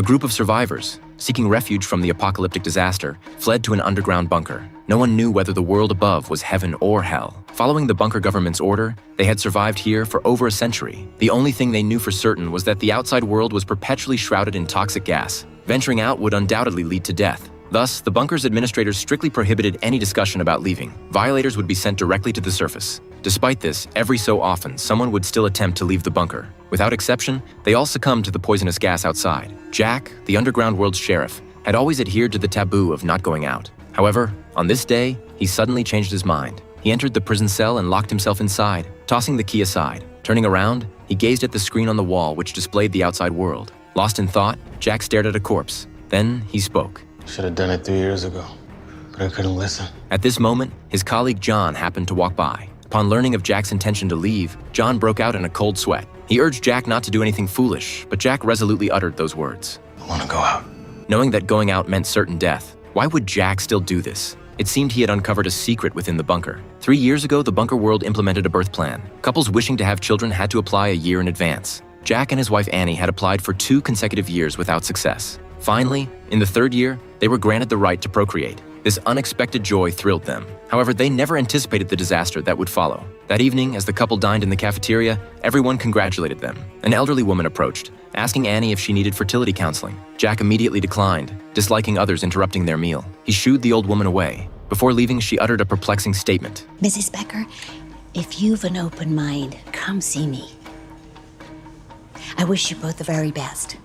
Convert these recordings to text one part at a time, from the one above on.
A group of survivors, seeking refuge from the apocalyptic disaster, fled to an underground bunker. No one knew whether the world above was heaven or hell. Following the bunker government's order, they had survived here for over a century. The only thing they knew for certain was that the outside world was perpetually shrouded in toxic gas. Venturing out would undoubtedly lead to death. Thus, the bunker's administrators strictly prohibited any discussion about leaving. Violators would be sent directly to the surface. Despite this, every so often, someone would still attempt to leave the bunker. Without exception, they all succumbed to the poisonous gas outside. Jack, the underground world's sheriff, had always adhered to the taboo of not going out. However, on this day, he suddenly changed his mind. He entered the prison cell and locked himself inside, tossing the key aside. Turning around, he gazed at the screen on the wall which displayed the outside world. Lost in thought, Jack stared at a corpse. Then he spoke. Should have done it 3 years ago, but I couldn't listen. At this moment, his colleague John happened to walk by. Upon learning of Jack's intention to leave, John broke out in a cold sweat. He urged Jack not to do anything foolish, but Jack resolutely uttered those words. I want to go out. Knowing that going out meant certain death, why would Jack still do this? It seemed he had uncovered a secret within the bunker. 3 years ago, the bunker world implemented a birth plan. Couples wishing to have children had to apply a year in advance. Jack and his wife Annie had applied for 2 consecutive years without success. Finally, in the 3rd year, they were granted the right to procreate. This unexpected joy thrilled them. However, they never anticipated the disaster that would follow. That evening, as the couple dined in the cafeteria, everyone congratulated them. An elderly woman approached, asking Annie if she needed fertility counseling. Jack immediately declined, disliking others interrupting their meal. He shooed the old woman away. Before leaving, she uttered a perplexing statement. Mrs. Becker, if you've an open mind, come see me. I wish you both the very best.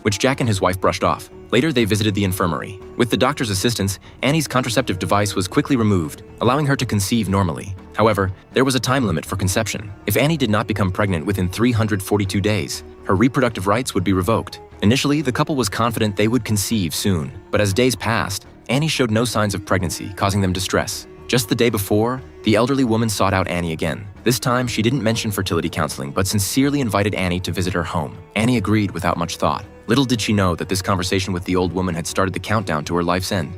Which Jack and his wife brushed off. Later, they visited the infirmary. With the doctor's assistance, Annie's contraceptive device was quickly removed, allowing her to conceive normally. However, there was a time limit for conception. If Annie did not become pregnant within 342 days, her reproductive rights would be revoked. Initially, the couple was confident they would conceive soon, but as days passed, Annie showed no signs of pregnancy, causing them distress. Just the day before, the elderly woman sought out Annie again. This time, she didn't mention fertility counseling, but sincerely invited Annie to visit her home. Annie agreed without much thought. Little did she know that this conversation with the old woman had started the countdown to her life's end.